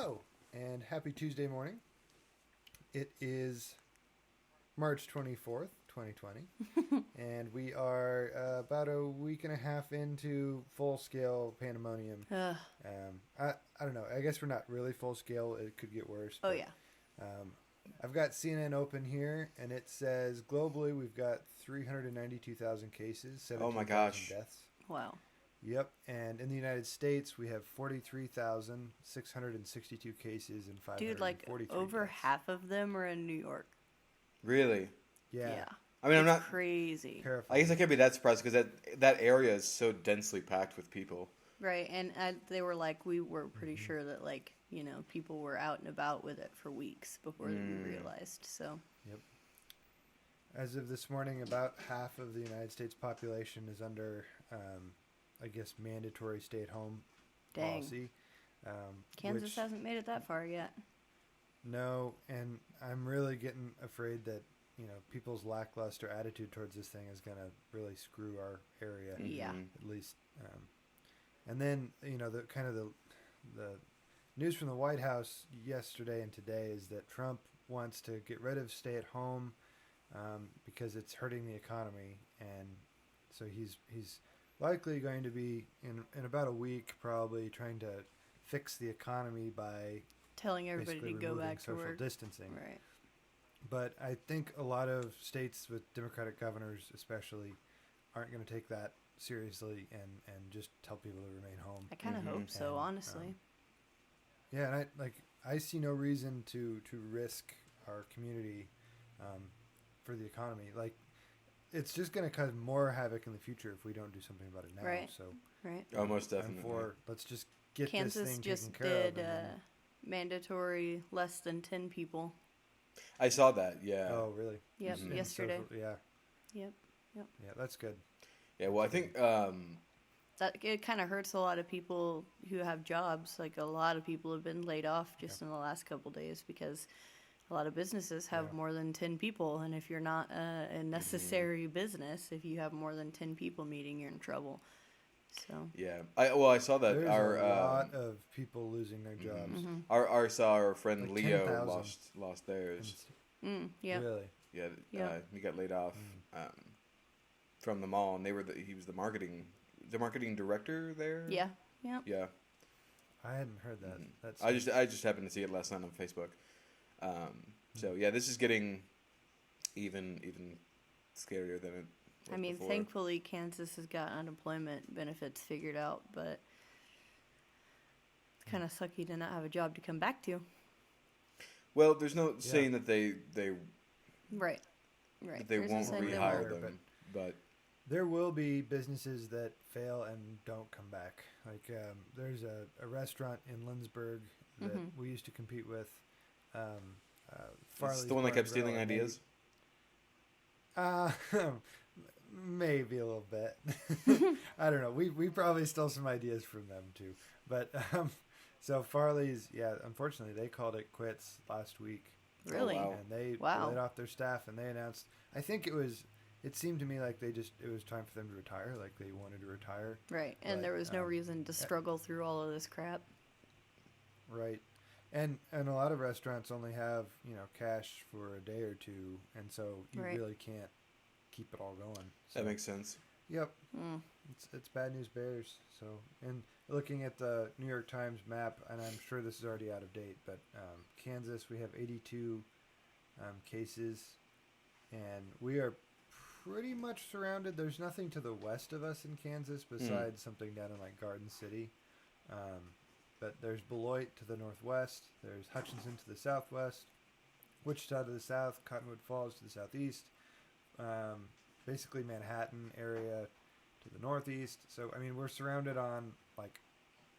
Hello, and happy Tuesday morning. It is March 24th, 2020, and we are about a week and a half into full-scale pandemonium. Ugh. I don't know. I guess we're not really full-scale. It could get worse. Oh, But, yeah. I've got CNN open here, and it says globally we've got 392,000 cases, Oh my 17,000 gosh. deaths. Wow. Yep, and in the United States, we have 43,662 cases and Dude, like 543 over deaths. half of them are in New York. Really? Yeah, I mean, I'm It's not. crazy. I terrifying. guess I can't be that surprised because that area is so densely packed with people. Right. And they were like, we were pretty sure that, like, people were out and about with it for weeks before we realized. So, Yep. As of this morning, about half of the United States population is under, I guess, mandatory stay-at-home dang. policy. Kansas which, hasn't made it that far yet. No, and I'm really getting afraid that people's lackluster attitude towards this thing is going to really screw our area. Yeah. At least. And then the news from the White House yesterday and today is that Trump wants to get rid of stay-at-home because it's hurting the economy, and so he's likely going to be in about a week probably trying to fix the economy by Telling everybody basically to go removing back to social work. distancing. Right. But I think a lot of states with Democratic governors, especially, aren't going to take that seriously and just tell people to remain home. I kind of hope so, And, honestly. Yeah, and I see no reason to risk our community for the economy. Like, it's just going to cause more havoc in the future if we don't do something about it now. Right. So Right. Oh, most I'm definitely. for let's just get Kansas this thing just taken care did of. And then, mandatory less than 10 people. I saw that. Yeah. oh, really? Yep, Mhm. yesterday. Yeah, Yep. yeah, that's good. Yeah. Well, I think. That it kind of hurts a lot of people who have jobs. Like a lot of people have been laid off just in the last couple days because a lot of businesses have Yeah. more than 10 people, and if you're not a necessary business, if you have more than 10 people meeting, you're in trouble. So Yeah. I saw that There's our a lot of people losing their jobs. our friend Like Leo 10,000. lost theirs. yeah, Really? Yeah. Yeah. He got laid off from the mall, and he was the marketing director there. yeah, yeah. Yeah. I hadn't heard that. That's I just happened to see it last night on Facebook. So yeah, this is getting even scarier than it was I mean, before. thankfully Kansas has got unemployment benefits figured out, but it's kind of sucky to not have a job to come back to. Well, there's no saying that they Right. that they There's no won't saying they rehire won't. them, but there will be businesses that fail and don't come back. Like there's a restaurant in Lindsborg that we used to compete with. it's the one that kept stealing ideas. Maybe a little bit. I don't know. We probably stole some ideas from them too. But so Farley's, yeah, unfortunately they called it quits last week. Really? wow. And they Wow. laid off their staff, and they announced. I think it seemed to me like it was time for them to retire. Like they wanted to retire. Right, and But, there was no reason to struggle through all of this crap. Right. And a lot of restaurants only have, cash for a day or two, and so you Right. really can't keep it all going. So, That makes sense. yep. It's bad news bears. So, and looking at the New York Times map, and I'm sure this is already out of date, but Kansas, we have 82 cases, and we are pretty much surrounded. There's nothing to the west of us in Kansas besides something down in like Garden City. But there's Beloit to the northwest. There's Hutchinson to the southwest. Wichita to the south. Cottonwood Falls to the southeast. Basically Manhattan area to the northeast. So, I mean, we're surrounded on, like,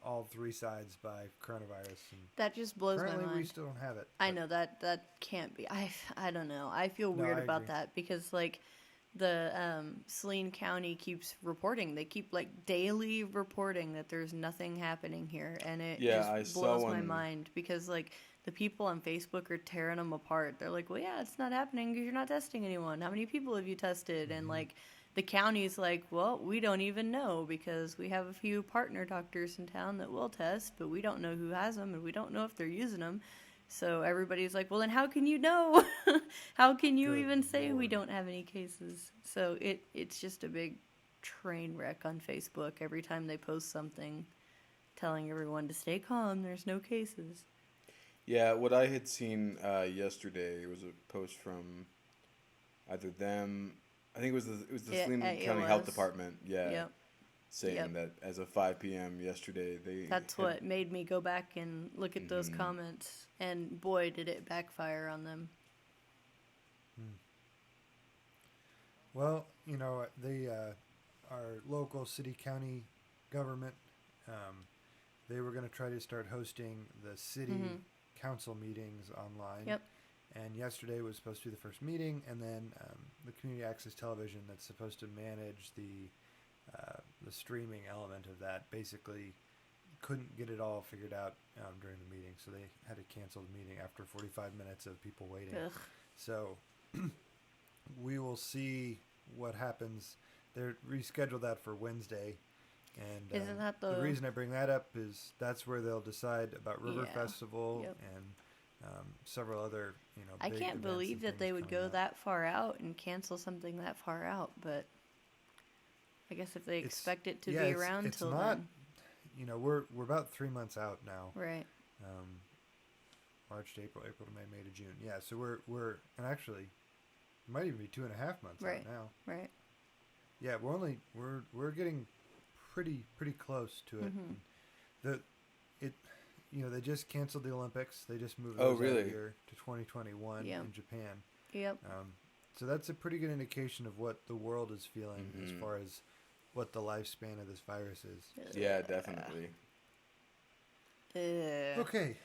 all three sides by coronavirus. And That just blows my currently, we mind. still don't have it. I but- know that can't be. I don't know. I feel No, weird I about agree. that because like the Saline County keeps reporting. They keep like daily reporting that there's nothing happening here, and it Yeah, just I saw blows my one- mind because like the people on Facebook are tearing them apart. They're like, well, yeah, it's not happening because you're not testing anyone. How many people have you tested? And like the county's like, well, we don't even know because we have a few partner doctors in town that will test, but we don't know who has them and we don't know if they're using them. So everybody's like, well, then how can you know? How can you Good even say we Lord. don't have any cases? So it's just a big train wreck on Facebook every time they post something telling everyone to stay calm, there's no cases. Yeah, what I had seen yesterday was a post from either them. I think it was the Yeah, Saline it County Health was. Department. Yeah, Yep. saying Yep. that as of 5 p.m. yesterday, they That's had- what made me go back and look at those Mhm. comments, and boy, did it backfire on them. Well, our local city county government, they were going to try to start hosting the city council meetings online. Yep. And yesterday was supposed to be the first meeting, and then the community access television that's supposed to manage the streaming element of that basically couldn't get it all figured out during the meeting, so they had to cancel the meeting after 45 minutes of people waiting. Ugh. So we will see what happens. They're rescheduled that for Wednesday, and Isn't that the the- reason I bring that up is that's where they'll decide about River Yeah. Festival Yep. and several other I big can't events believe and that they things would coming go up. that far out and cancel something that far out, but I guess if they It's- expect it to yeah, be it's- around it's till not- then. We're about 3 months out now. Right. March to April, April to May, May to June. Yeah, so we're and actually it might even be 2.5 months Right. out now. Right. Yeah, we're getting pretty close to it. Mhm. They just canceled the Olympics. They just moved Oh, those out really? of here to 2021 Yeah. in Japan. Yep. So that's a pretty good indication of what the world is feeling as Mhm. far as what the lifespan of this virus is. Yeah, definitely. Okay.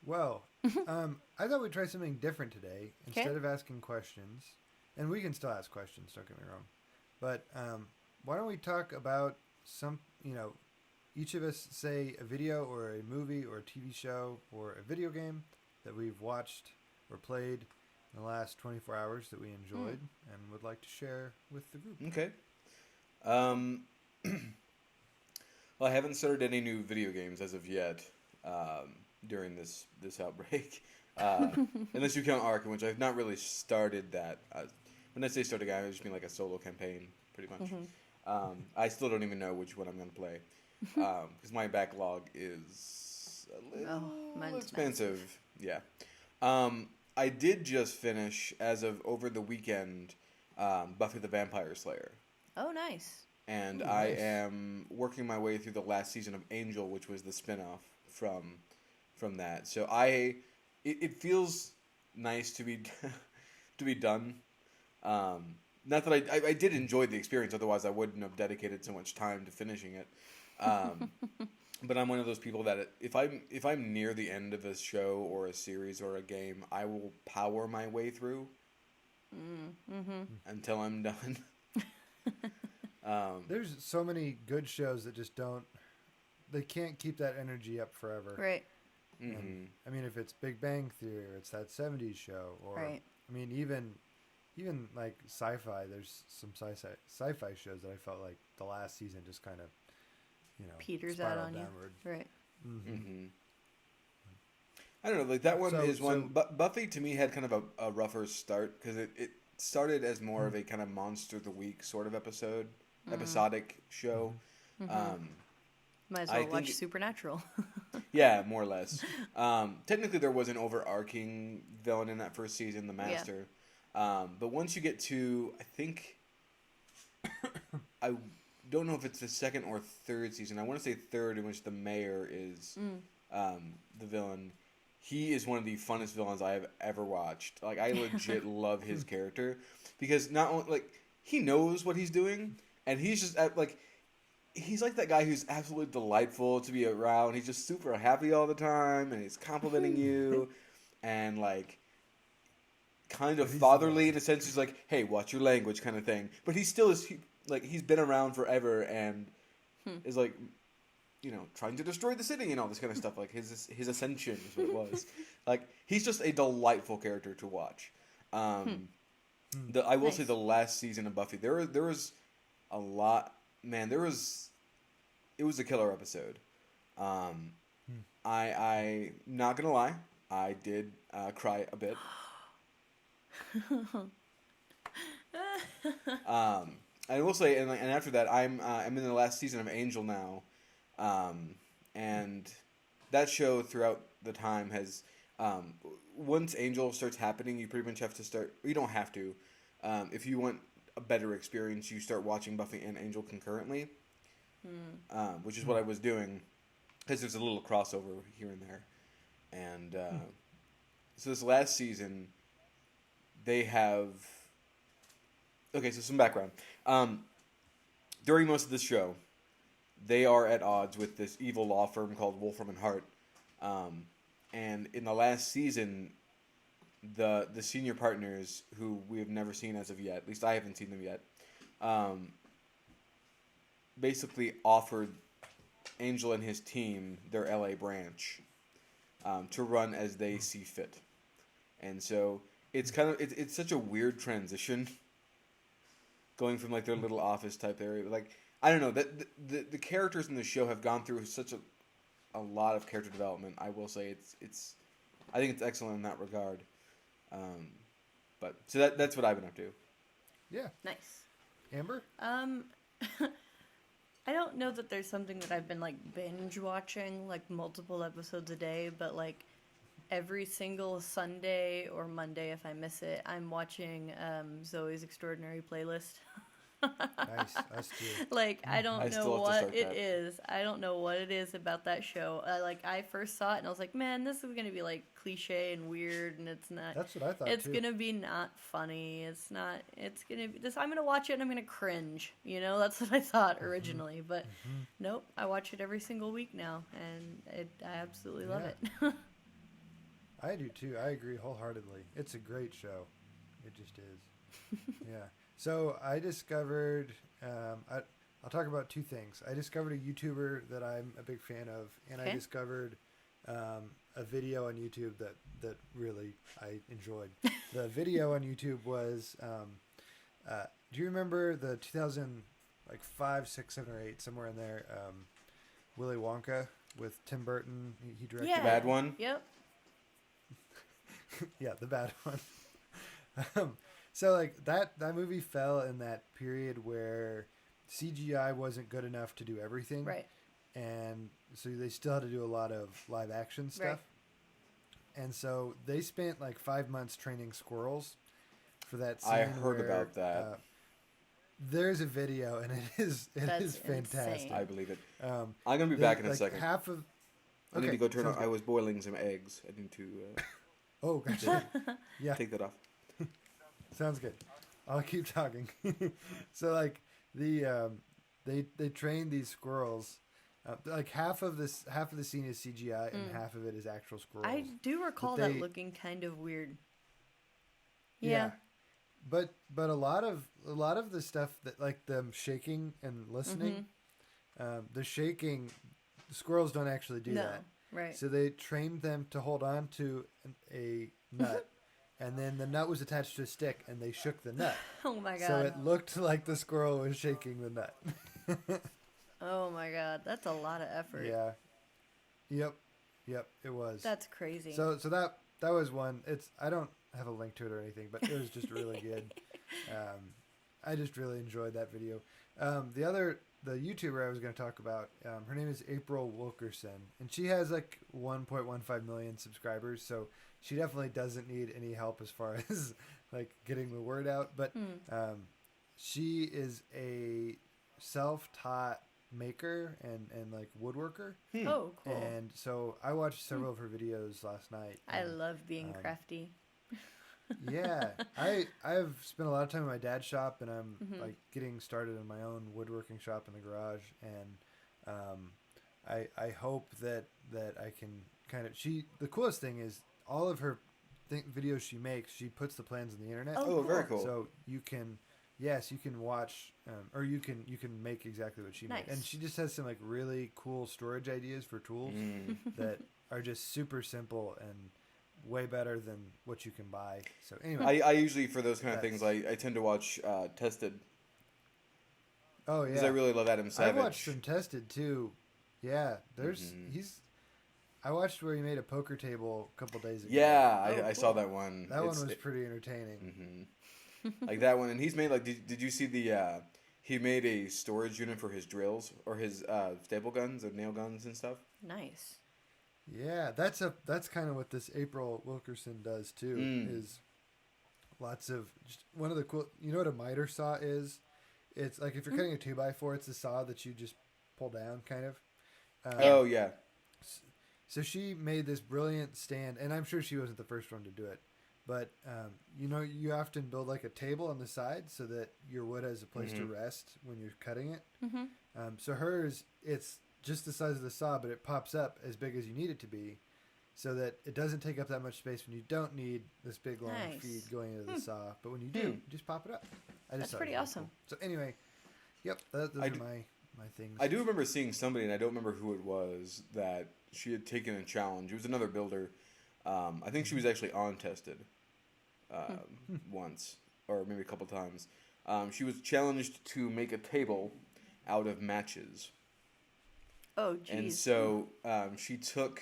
Well, I thought we'd try something different today. Instead of asking questions, and we can still ask questions, don't get me wrong. But why don't we talk about each of us say a video or a movie or a TV show or a video game that we've watched or played in the last 24 hours that we enjoyed and would like to share with the group. Okay. Well, I haven't started any new video games as of yet during this outbreak. Unless you count Ark, in which I've not really started that. When I say started, I just mean like a solo campaign, pretty much. I still don't even know which one I'm going to play because my backlog is a little mine's expensive. Yeah. I did just finish, as of over the weekend, Buffy the Vampire Slayer. Oh, nice. And Ooh, I nice. am working my way through the last season of Angel, which was the spinoff from that. So it feels nice to be to be done. Not that I did enjoy the experience, otherwise I wouldn't have dedicated so much time to finishing it. But I'm one of those people that if I'm near the end of a show or a series or a game, I will power my way through until I'm done. There's so many good shows that just they can't keep that energy up forever. Right. Mm-hmm. I mean, if it's Big Bang Theory or it's that 70s show, or Right. I mean, even like sci-fi, there's some sci-fi shows that I felt like the last season just kind of, Peters out spiraled on downward. you. Right. Mm-hmm. I don't know, like that one So- is one. so- But Buffy to me had kind of a rougher start because it started as more of a kind of monster of the week sort of episodic show. Might as I well watch think- Supernatural. Yeah, more or less. Technically, there was an overarching villain in that first season, the Master. But once you get to, I think, I don't know if it's the second or third season. I want to say third, in which the mayor is the villain. He is one of the funnest villains I have ever watched. Like, I legit love his character because not only like he knows what he's doing, and he's just he's like that guy who's absolutely delightful to be around. He's just super happy all the time, and he's complimenting you, and like kind of He's fatherly in a sense. He's like, "Hey, watch your language," kind of thing. But he still is he's been around forever and is like, trying to destroy the city and all this kind of stuff. Like his ascension is what it was. Like he's just a delightful character to watch. I will say Nice. the last season of Buffy, there was a lot. Man, it was a killer episode. Um, I not gonna lie, I did cry a bit. I will say, and after that, I'm in the last season of Angel now, and that show throughout the time has once Angel starts happening, you pretty much have to start. You don't have to. If you want a better experience, you start watching Buffy and Angel concurrently, which is what I was doing, because there's a little crossover here and there, and so this last season, they have. Okay, so some background. During most of this show, they are at odds with this evil law firm called Wolfram and Hart. And in the last season, the senior partners, who we have never seen as of yet, at least I haven't seen them yet, basically offered Angel and his team their LA branch to run as they see fit. And so it's it's such a weird transition. Going from like their little office type area, like I don't know that the characters in the show have gone through such a lot of character development. I will say it's I think it's excellent in that regard. But so that's what I've been up to. Yeah. Nice. Amber? I don't know that there's something that I've been like binge watching like multiple episodes a day, but like every single Sunday or Monday, if I miss it, I'm watching Zoe's Extraordinary Playlist. Nice. Us too. Like, I don't I know still have to what start it that. is. I don't know what it is about that show. Like, I first saw it and I was like, man, this is going to be like cliche and weird, and it's not. That's what I thought It's too. going to be not funny. It's not. It's going to be this. I'm going to watch it and I'm going to cringe. You know, that's what I thought originally. But nope, I watch it every single week now, and I absolutely love Yeah. it. I do too. I agree wholeheartedly. It's a great show. It just is. Yeah. So I discovered. I'll talk about two things. I discovered a YouTuber that I'm a big fan of, and I Okay. discovered a video on YouTube that really I enjoyed. The video on YouTube was. Do you remember the 2005, 6, 7, or 8, somewhere in there? Willy Wonka with Tim Burton. He directed. Yeah. Bad one? Yep. Yeah, the bad one. So like that movie fell in that period where CGI wasn't good enough to do everything, Right. and so they still had to do a lot of live action stuff. Right. And so they spent like 5 months training squirrels for that scene. I heard where, about that. there's a video, and it That's is fantastic. insane. I believe it. Um, I'm gonna be they- back in a like second. Half of. I need Okay, to go turn sounds on. I good. was boiling some eggs. I need to Oh, gotcha. Yeah. take that off. Sounds good. I'll keep talking. So like they train these squirrels. Like half of the scene is CGI and half of it is actual squirrels. I do recall But that they- looking kind of weird. Yeah. But a lot of the stuff that like them shaking and listening, the shaking, the squirrels don't actually do No. that. Right. So they trained them to hold on to a nut, and then the nut was attached to a stick, and they shook the nut. Oh my god. So it looked like the squirrel was shaking the nut. Oh my god. That's a lot of effort. Yeah. Yep. It was. That's crazy. So that was one. I don't have a link to it or anything, but it was just really good. I just really enjoyed that video. The YouTuber I was going to talk about, her name is April Wilkerson, and she has like 1.15 million subscribers, so she definitely doesn't need any help as far as like getting the word out. But she is a self-taught maker and like woodworker. Oh, cool. And so I watched several of her videos last night. I and, love being crafty. yeah, I've spent a lot of time in my dad's shop, and I'm like getting started in my own woodworking shop in the garage. And I hope that I can kind of. The coolest thing is all of her videos she makes. She puts the plans on the internet. Oh, very cool. So you can. Yes, you can watch, or you can make exactly what she made, Nice. and she just has some like really cool storage ideas for tools that are just super simple, and way better than what you can buy. So anyway, I usually, for those kind of things, I tend to watch Tested. oh Because yeah, I really love Adam Savage. I watched some Tested too. Yeah, there's he's. I watched where he made a poker table a couple days ago. Yeah, Oh, I saw that one. That one was pretty entertaining. Like that one, and he's made like. Did you see the? He made a storage unit for his drills or his staple guns or nail guns and stuff. Nice. Yeah, that's kind of what this April Wilkerson does too. Is lots of just one of the cool. You know what a miter saw is? It's like if you're cutting a 2x4, it's a saw that you just pull down, kind of. Oh yeah. So she made this brilliant stand, and I'm sure she wasn't the first one to do it. But, you often build like a table on the side so that your wood has a place to rest when you're cutting it. Mm-hmm. So hers, it's just the size of the saw, but it pops up as big as you need it to be so that it doesn't take up that much space when you don't need this big long feed going into the saw. But when you do, you just pop it up. That's pretty awesome. Cool. So anyway, yep, those are my things. I do remember seeing somebody, and I don't remember who it was, that she had taken a challenge. It was another builder. I think she was actually on Tested once, or maybe a couple times. She was challenged to make a table out of matches. Oh, geez. And so she took,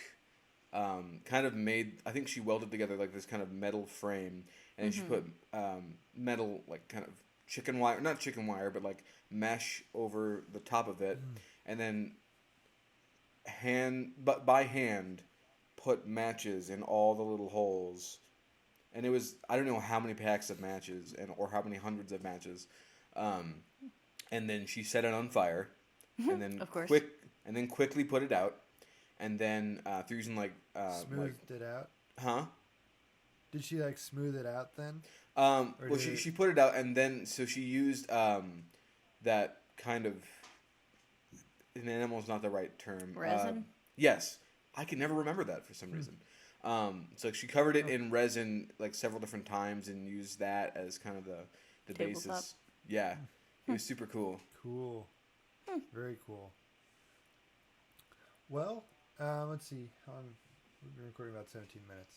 kind of made, I think she welded together like this kind of metal frame, and she put metal, like kind of chicken wire, not chicken wire, but like mesh over the top of it, and then by hand, put matches in all the little holes. And it was, I don't know how many packs of matches or how many hundreds of matches. And then she set it on fire, and then of course. quickly put it out, and then through using smoothed it out. Huh? Did she like smooth it out then? Well, she put it out, and then so she used that kind of, an animal is not the right term. Resin? Yes, I can never remember that for some reason. So she covered it in resin like several different times and used that as kind of the Tabletop. basis. Yeah, it was super cool. Cool. Very cool. Well, let's see. We've been recording about 17 minutes.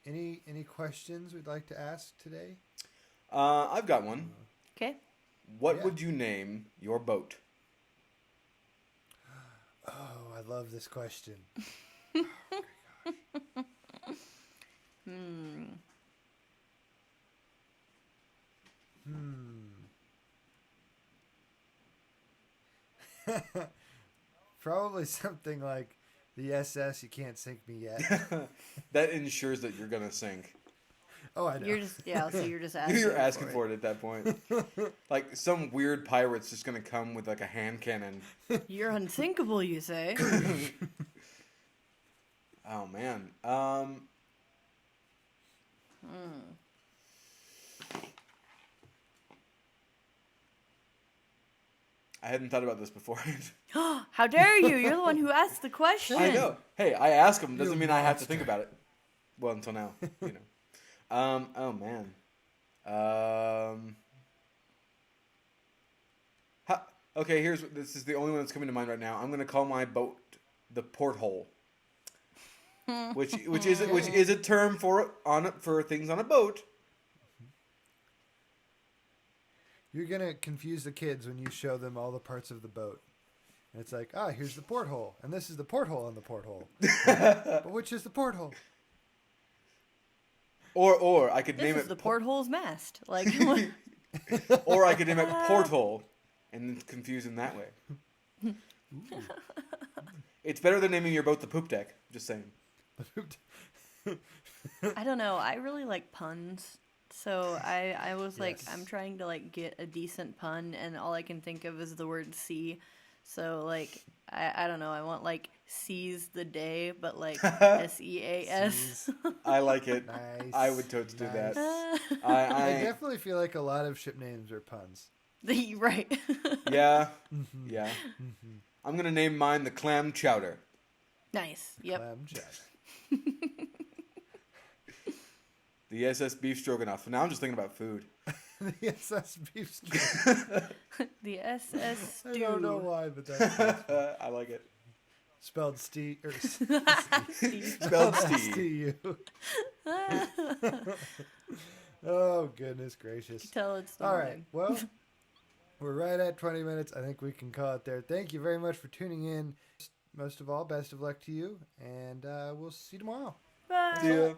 Any questions we'd like to ask today? I've got one. Okay. What would you name your boat? Oh, I love this question. Probably something like the SS You Can't Sink Me Yet. That ensures that you're gonna sink. Oh, I know. So you're just asking. You're asking for it at that point. Like some weird pirate's just gonna come with like a hand cannon. You're unsinkable, you say. Oh man. I hadn't thought about this beforehand. How dare you? You're the one who asked the question. I know. Hey, I ask them. Doesn't You're mean a I have to monster. think about it. Well, until now, you know. Oh man. Okay, this is the only one that's coming to mind right now. I'm gonna call my boat the porthole, which is a term for things on a boat. You're going to confuse the kids when you show them all the parts of the boat. And it's like, here's the porthole. And this is the porthole on the porthole. But which is the porthole? Or I could This name is it the porthole's mast. Like, or I could name it porthole and then confuse them that way. It's better than naming your boat the poop deck. Just saying. I don't know. I really like puns. So I was like, Yes. I'm trying to like get a decent pun, and all I can think of is the word sea. So like, I don't know. I want like seize the day, but like SEAS. I like it. Nice. I would totes do that. I definitely feel like a lot of ship names are puns. Right. Yeah. Yeah. I'm gonna name mine the clam chowder. Nice. Yep. Clam chowder. The SS beef stroganoff. Now I'm just thinking about food. The SS beef stew. The SS I stew. don't know why, but that's I like it. Spelled Steve. Or Steve. Spelled Steve. S-T-U. Oh, goodness gracious. Tell it's the All morning. right. Well, we're right at 20 minutes. I think we can call it there. Thank you very much for tuning in. Most of all, best of luck to you. And we'll see you tomorrow. Bye. See ya.